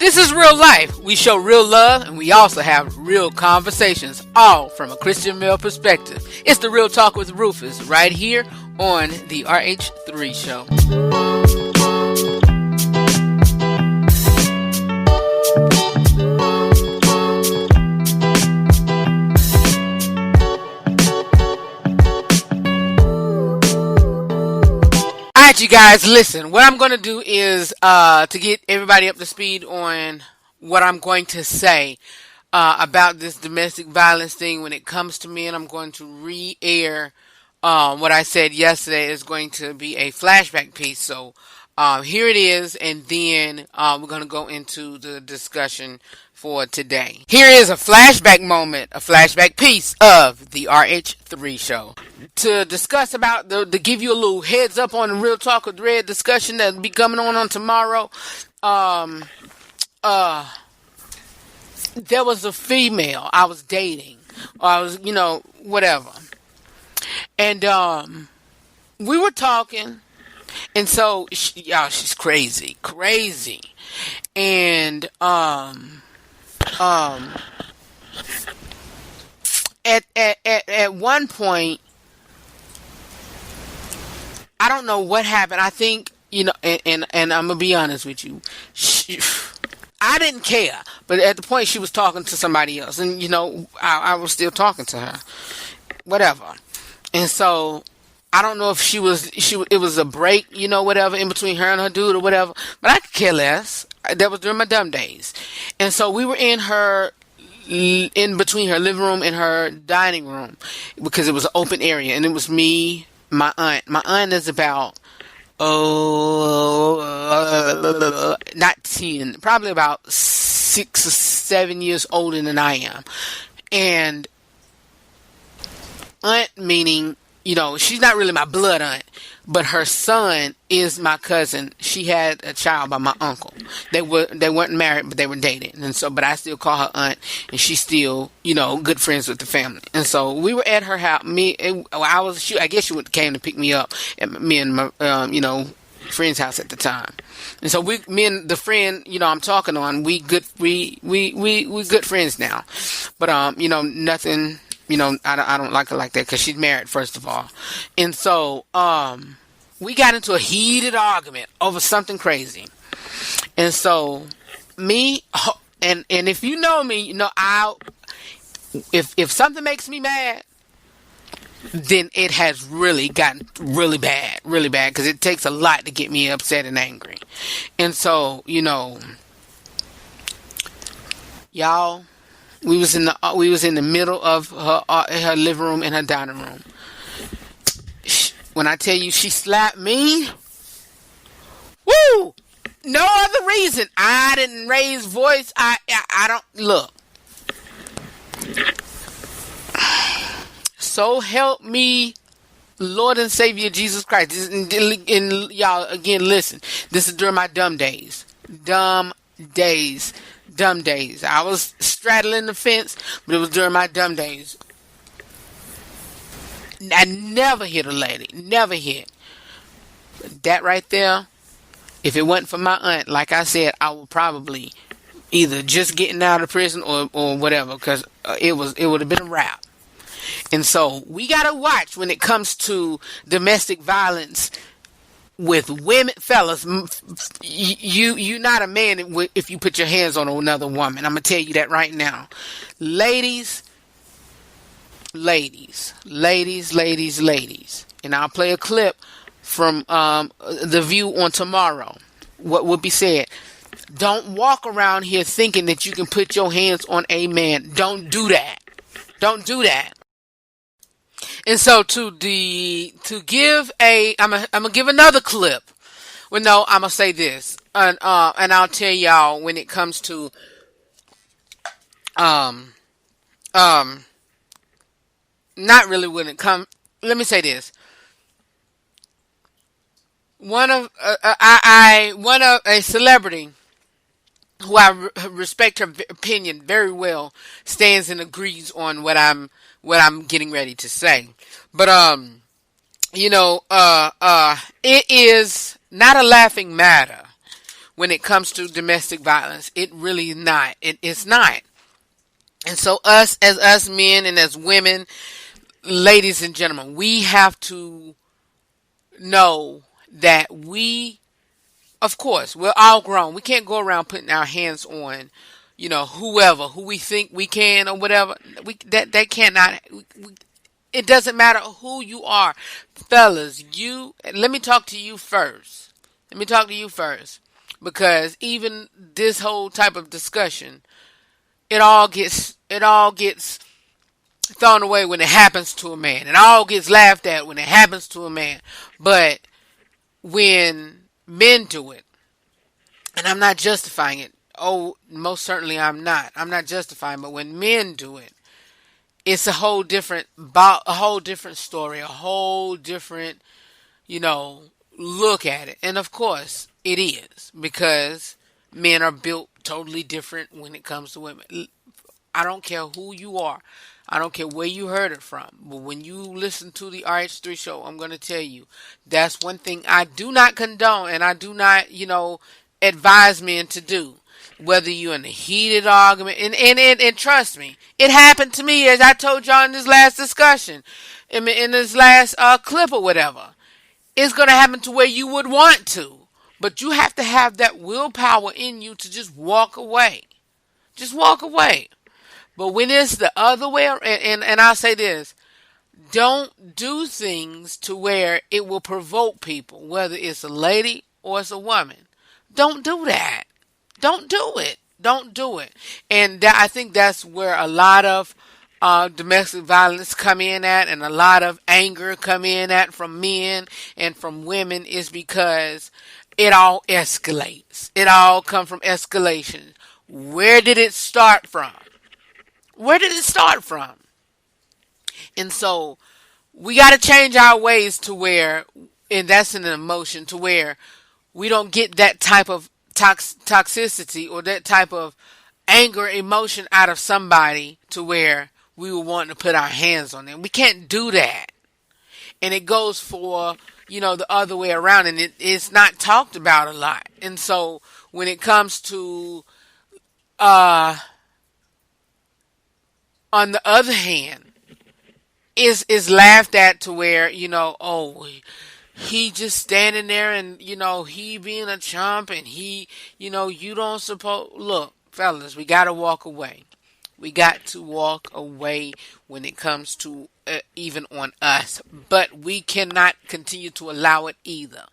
Speaker 1: This is real life. We show real love and we also have real conversations, all from a Christian male perspective. It's the Real Talk with Rufus right here on the RH3 Show. Alright, you guys, listen. What I'm going to do is to get everybody up to speed on what I'm going to say about this domestic violence thing when it comes to men. I'm going to re-air what I said yesterday. Is going to be a flashback piece. So here it is, and then we're going to go into the discussion for today. Here is a flashback moment, a flashback piece of the RH3 Show. To discuss about, to give you a little heads up on the Real Talk with Red discussion that will be coming on tomorrow. There was a female I was dating, or I was, whatever. And we were talking, and so, she's crazy. And, at one point, I don't know what happened. I think, and I'm going to be honest with you. I didn't care. But at the point she was talking to somebody else. And, I was still talking to her. Whatever. And so
Speaker 4: I don't know if it was a break, whatever, in between her and her dude or whatever, but I could care less. That was during my dumb days. And so we were in between her living room and her dining room because it was an open area, and it was me, my aunt. My aunt is about, not 10, probably about 6 or 7 years older than I am. And aunt meaning, she's not really my blood aunt, but her son is my cousin. She had a child by my uncle. They weren't married, but they were dating. And so, but I still call her aunt, and she's still, good friends with the family. And so we were at her house. I guess she came to pick me up at me and my, friend's house at the time. And so me and the friend, I'm talking on, we good friends now. But, nothing, I don't like her like that because she's married, first of all. And so, we got into a heated argument over something crazy. And so and if you know me, if something makes me mad, then it has really gotten really bad, because it takes a lot to get me upset and angry. And so, y'all, we was in the middle of her living room and her dining room. When I tell you she slapped me, woo! No other reason. I didn't raise voice. I don't look. So help me, Lord and Savior Jesus Christ. And y'all, again, listen. This is during my dumb days. Dumb days. I was straddling the fence, but it was during my dumb days. I never hit a lady. Never hit. That right there, if it wasn't for my aunt, like I said, I would probably either just getting out of prison or whatever, because it would have been a wrap. And so we gotta watch when it comes to domestic violence with women. Fellas, you're not a man if you put your hands on another woman. I'm gonna tell you that right now. Ladies. And I'll play a clip from The View on tomorrow. What would be said? Don't walk around here thinking that you can put your hands on a man. Don't do that. And so to give I'm gonna give another clip. Well, no, I'm gonna say this, and I'll tell y'all when it comes to not really when it comes. Let me say this. One of a celebrity who I respect her opinion very well stands and agrees on what I'm getting ready to say. But it is not a laughing matter when it comes to domestic violence. It really is not. It's not. And so as us men and as women, ladies and gentlemen, we have to know that of course, we're all grown. We can't go around putting our hands on, who we think we can or whatever. That cannot. It doesn't matter who you are, fellas. Let me talk to you first. Because even this whole type of discussion, it all gets thrown away when it happens to a man. It all gets laughed at when it happens to a man. But when men do it, and I'm not justifying it. Oh, most certainly I'm not. I'm not justifying, but when men do it, it's a whole different story, a whole different, look at it. And of course, it is, because men are built totally different when it comes to women. I don't care who you are. I don't care where you heard it from. But when you listen to the RH3 show, I'm going to tell you, that's one thing I do not condone, and I do not, advise men to do. Whether you're in a heated argument, and trust me, it happened to me, as I told y'all in this last discussion, in this last clip or whatever. It's going to happen to where you would want to. But you have to have that willpower in you to just walk away. Just walk away. But when it's the other way, and I'll say this,
Speaker 1: Don't do things to where it will provoke people, whether it's a lady or it's a woman. Don't do that. Don't do it. Don't do it. And I think that's where a lot of domestic violence come in at, and a lot of anger come in at from men and from women, is because it all escalates. It all comes from escalation. Where did it start from? Where did it start from? And so we got to change our ways to where, and that's an emotion, to where we don't get that type of toxicity or that type of anger emotion out of somebody to where we will want to put our hands on them. We can't do that. And it goes for, the other way around, and it's not talked about a lot. And so when it comes to, on the other hand, is laughed at to where, oh, he just standing there and, he being a chump and he, you don't suppose. Look, fellas, we got to walk away. We got to walk away when it comes to even on us. But we cannot continue to allow it either.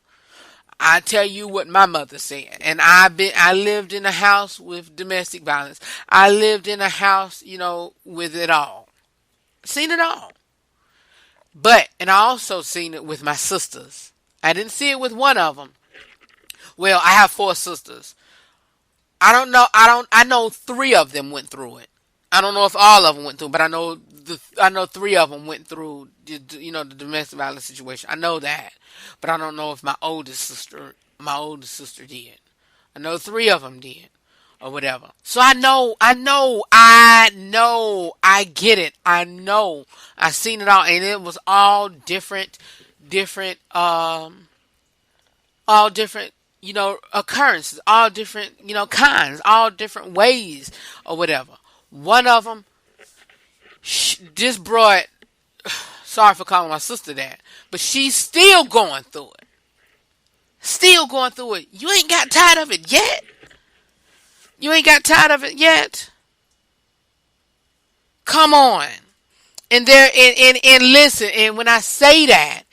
Speaker 1: I tell you what my mother said. And I lived in a house with domestic violence. I lived in a house, with it all. Seen it all. And I also seen it with my sisters. I didn't see it with one of them. Well, I have 4 sisters. I know 3 of them went through it. I don't know if all of them went through, but I know 3 of them went through the domestic violence situation. I know that, but I don't know if my oldest sister did. I know 3 of them did, or whatever. So I get it. I know. I seen it all, and it was all different, occurrences, all different, kinds, all different ways, or whatever. One of them just brought, sorry for calling my sister that, but she's still going through it. Still going through it. You ain't got tired of it yet? You ain't got tired of it yet? Come on. And listen, and when I say that,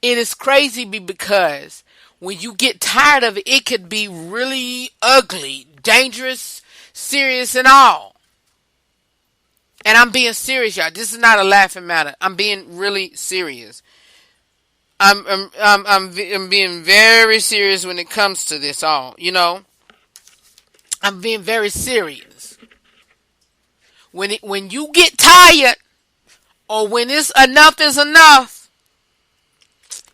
Speaker 1: it is crazy because when you get tired of it, it could be really ugly, dangerous, serious, and all. And I'm being serious, y'all. This is not a laughing matter. I'm being really serious. I'm being very serious when it comes to this all. I'm being very serious. When you get tired, or when it's enough is enough,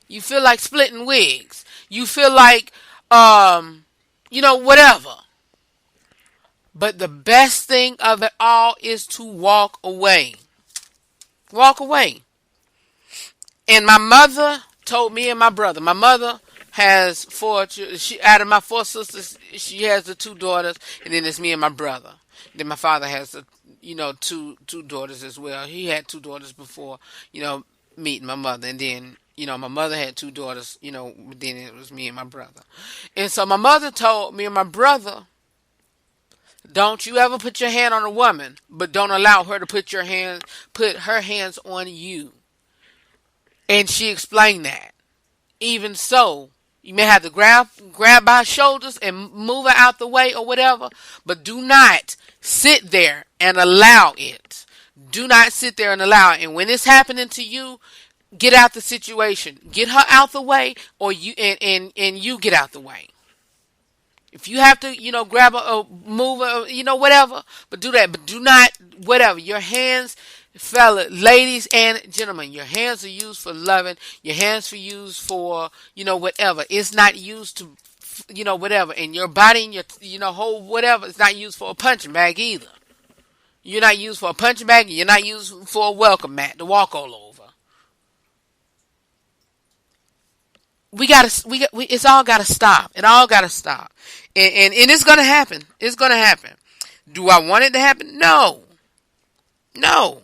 Speaker 1: you feel like splitting wigs. You feel like, whatever. But the best thing of it all is to walk away. Walk away. And my mother told me and my brother. My mother has 4 children. Out of my 4 sisters, she has the 2 daughters, and then it's me and my brother. Then my father has the, two daughters as well. He had 2 daughters before, meeting my mother. And then, my mother had 2 daughters, then it was me and my brother. And so my mother told me and my brother, don't you ever put your hand on a woman, but don't allow her to put her hands on you. And she explained that. Even so, you may have to grab by her shoulders and move her out the way or whatever, but do not sit there and allow it. Do not sit there and allow it. And when it's happening to you, get out the situation. Get her out the way, or you and you get out the way. If you have to, grab her or move her, whatever, but do that. But do not, whatever. Your hands, ladies and gentlemen, your hands are used for loving. Your hands are used for, whatever. It's not used to, whatever. And your body and your, whole whatever, it's not used for a punching bag either. You're not used for a punching bag. You're not used for a welcome mat to walk all over. It's all gotta stop. It all gotta stop. And it's gonna happen. It's gonna happen. Do I want it to happen? No. No.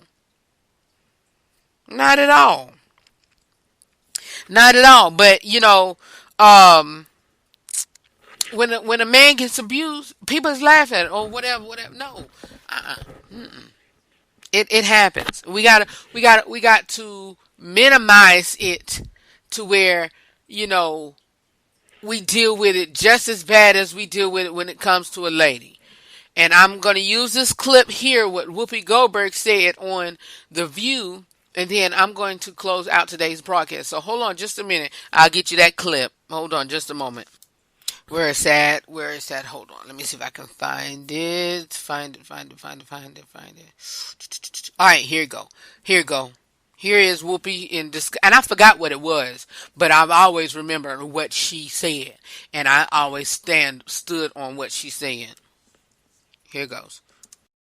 Speaker 1: Not at all. Not at all. But, when a man gets abused, people just laugh at it or whatever. No. It happens. We got to minimize it to where, we deal with it just as bad as we deal with it when it comes to a lady. And I'm going to use this clip here, what Whoopi Goldberg said on The View, and then I'm going to close out today's broadcast. So hold on just a minute. I'll get you that clip. Hold on just a moment. Where is that? Hold on. Let me see if I can find it. Find it. All right, here you go. Here is Whoopi in this, and I forgot what it was, but I've always remembered what she said, and I always stood on what she said. Here goes.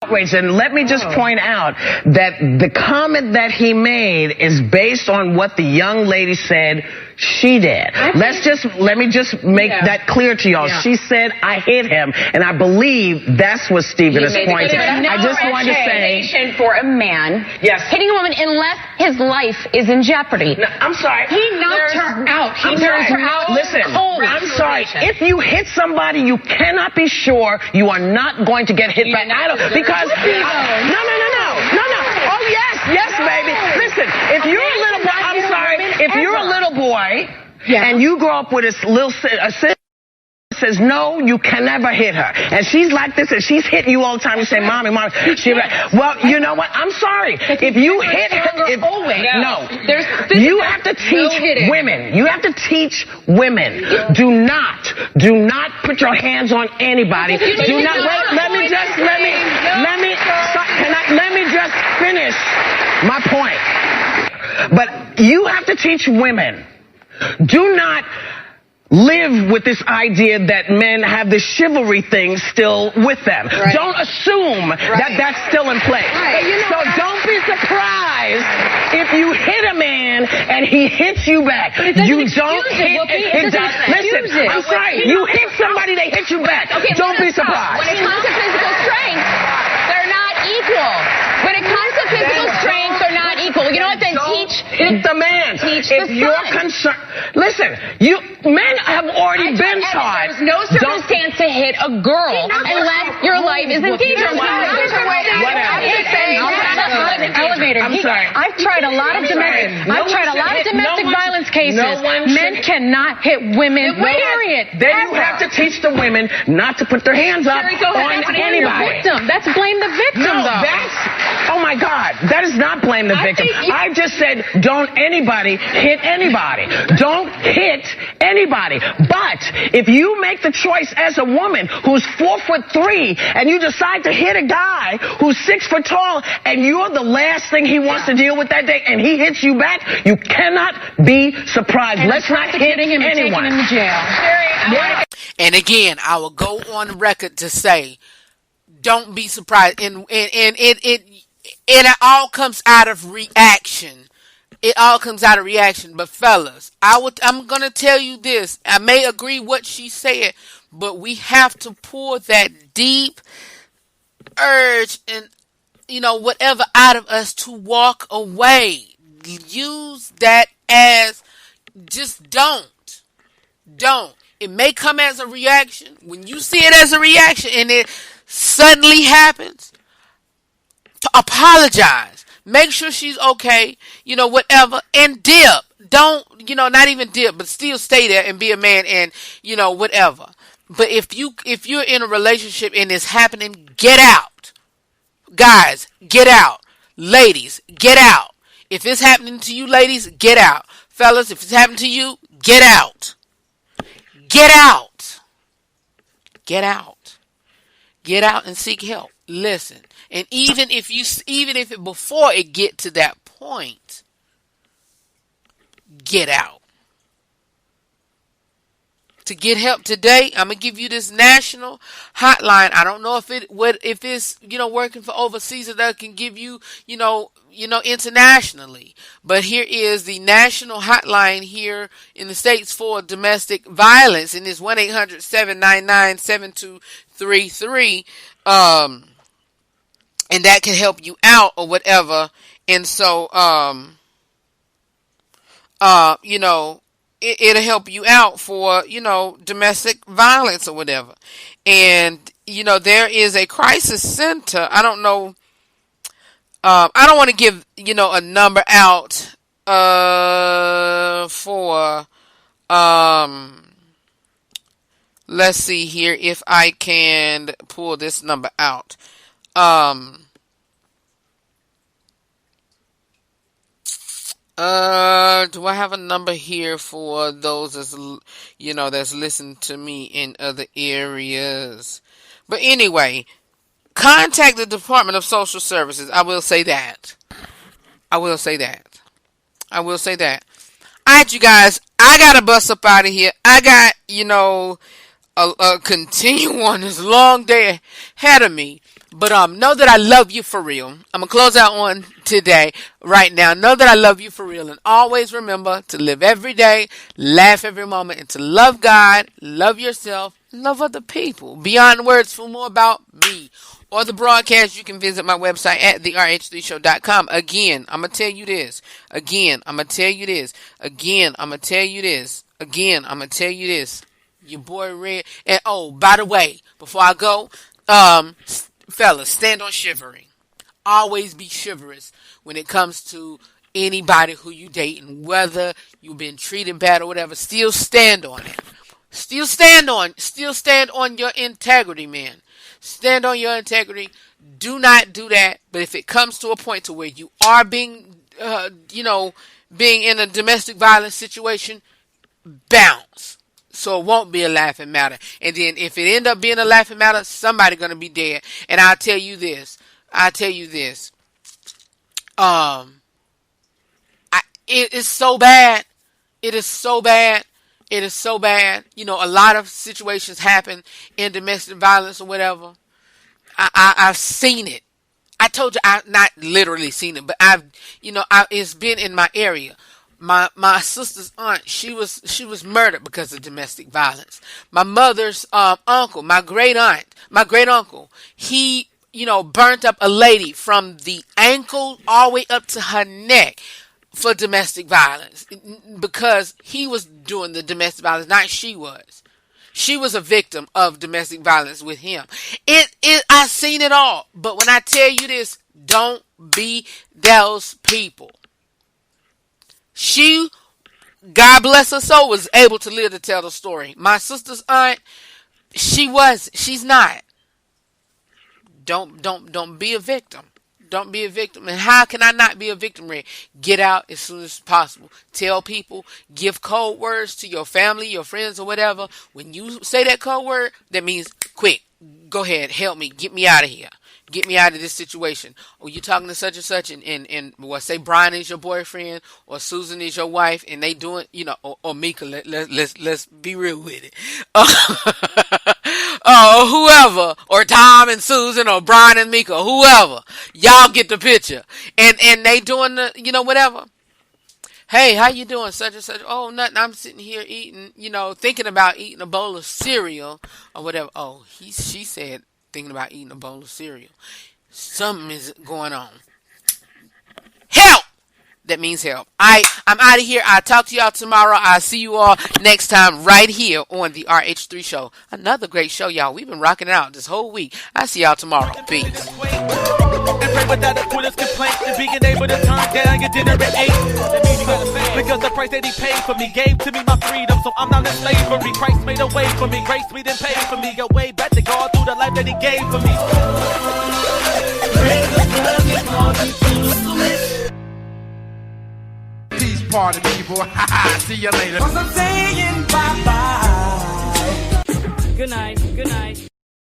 Speaker 7: And let me just point out that the comment that he made is based on what the young lady said she did. Let me just make that clear to y'all. Yeah. She said, I hit him, and I believe that's what Stephen is pointing. I just wanted to say,
Speaker 8: for a man, hitting a woman unless his life is in jeopardy.
Speaker 7: No, I'm sorry.
Speaker 8: He knocked her out.
Speaker 7: Listen, I'm sorry. If you hit somebody, you cannot be sure you are not going to get hit back. Because no. Oh yes, baby. Listen, if you're a little boy, I'm sorry. If you're a little boy and you grow up with a sister says, no, you can never hit her. And she's like this, and she's hitting you all the time. You say, mommy. Well, you know what? I'm sorry. If you hit her, you have to teach women. You have to teach women. Do not put your hands on anybody. Do not, wait, let me just finish my point. But you have to teach women. Do not live with this idea that men have the chivalry thing still with them. Right. Don't assume that that's still in place. Right. So don't be surprised if you hit a man and he hits you back. You don't hit. Listen, I'm sorry. You hit somebody, they hit you back. Okay, don't be surprised.
Speaker 8: When it comes to physical strength, they're not equal. When it comes to physical strength, they're not equal. You know what? Then teach
Speaker 7: the man.
Speaker 8: Teach
Speaker 7: if
Speaker 8: the
Speaker 7: you're
Speaker 8: son.
Speaker 7: concerned, listen. Men have already been taught.
Speaker 8: There's no circumstance to hit a girl unless your life is in danger.
Speaker 6: Elevator.
Speaker 7: I'm sorry.
Speaker 6: I've tried a lot of domestic violence cases. Men cannot hit women. Period.
Speaker 7: Then you have to teach the women not to put their hands up on anybody.
Speaker 6: That's blame the victim.
Speaker 7: Oh my God, that is not blame the victim. I just said don't anybody hit anybody. Don't hit anybody. But if you make the choice as a woman who's 4'3" and you decide to hit a guy who's 6 foot tall and you're the last thing he wants to deal with that day and he hits you back, you cannot be surprised. Let's not hit anyone.
Speaker 6: Taking him to jail.
Speaker 1: And again, I will go on record to say, don't be surprised. And it all comes out of reaction. It all comes out of reaction. But fellas, I'm going to tell you this. I may agree what she said, but we have to pull that deep urge and, whatever out of us to walk away. Use that as just don't. It may come as a reaction. When you see it as a reaction and it suddenly happens, to apologize. Make sure she's okay, whatever, and dip. Don't, not even dip, but still stay there and be a man and, whatever. But if you're in a relationship and it's happening, get out. Guys, get out. Ladies, get out. If it's happening to you, ladies, get out. Fellas, if it's happening to you, get out. Get out. Get out. Get out and seek help. Listen. And even if before it get to that point, get out. To get help today, I'm gonna give you this national hotline. I don't know if it's working for overseas or that can give you internationally. But here is the national hotline here in the States for domestic violence, and it's 1-800-799-7233. And that can help you out or whatever. And so, it'll help you out for, domestic violence or whatever. And, there is a crisis center. I don't know. I don't want to give, a number out for let's see here if I can pull this number out. Do I have a number here for those that's, that's listening to me in other areas? But anyway, contact the Department of Social Services. I will say that. All right, you guys, I gotta bust up out of here. I got, continue on this long day ahead of me. But know that I love you for real. I'm going to close out on today, right now. Know that I love you for real. And always remember to live every day, laugh every moment, and to love God, love yourself, love other people. Beyond words, for more about me or the broadcast, you can visit my website at therh3show.com. Again, I'm going to tell you this. Your boy Red. And oh, by the way, before I go, fellas, stand on shivering. Always be chivalrous when it comes to anybody who you dating, whether you've been treated bad or whatever. Still stand on it. Still stand on your integrity, man. Stand on your integrity. Do not do that. But if it comes to a point to where you are being in a domestic violence situation, bounce. So it won't be a laughing matter. And then if it end up being a laughing matter, somebody going to be dead. And I'll tell you this. It is so bad. A lot of situations happen in domestic violence or whatever. I've seen it. I told you I've not literally seen it, but it's been in my area. My sister's aunt, she was murdered because of domestic violence. My mother's uncle, my great uncle, he burnt up a lady from the ankle all the way up to her neck for domestic violence because he was doing the domestic violence, not she was. She was a victim of domestic violence with him. I've seen it all. But when I tell you this, don't be those people. She, God bless her soul, was able to live to tell the story. My sister's aunt, she's not. Don't be a victim. Don't be a victim. And how can I not be a victim, Ray? Get out as soon as possible. Tell people, give code words to your family, your friends, or whatever. When you say that code word, that means quick. Go ahead, help me, get me out of here. Get me out of this situation. Or you talking to such and such, and say Brian is your boyfriend, or Susan is your wife, and they doing, or Mika. Let's be real with it. Whoever, or Tom and Susan, or Brian and Mika, whoever, y'all get the picture. And they doing the, whatever. Hey, how you doing? Such and such. Oh, nothing. I'm sitting here eating, thinking about eating a bowl of cereal or whatever. Oh, she said thinking about eating a bowl of cereal. Something is going on. Help! That means help. I'm out of here. I'll talk to y'all tomorrow. I'll see you all next time right here on the RH3 Show. Another great show, y'all. We've been rocking it out this whole week. I'll see y'all tomorrow. Peace.
Speaker 3: And pray without a quitters complaint and being able to turn down your dinner at 8. Because the price that he paid for me gave to me my freedom, so I'm not in slavery. Christ made a way for me, grace me then paid for me. A way back to God through the life that he gave for me.
Speaker 9: Peace party, people. See you later.
Speaker 3: I'm saying bye-bye.
Speaker 10: Good night. Good night.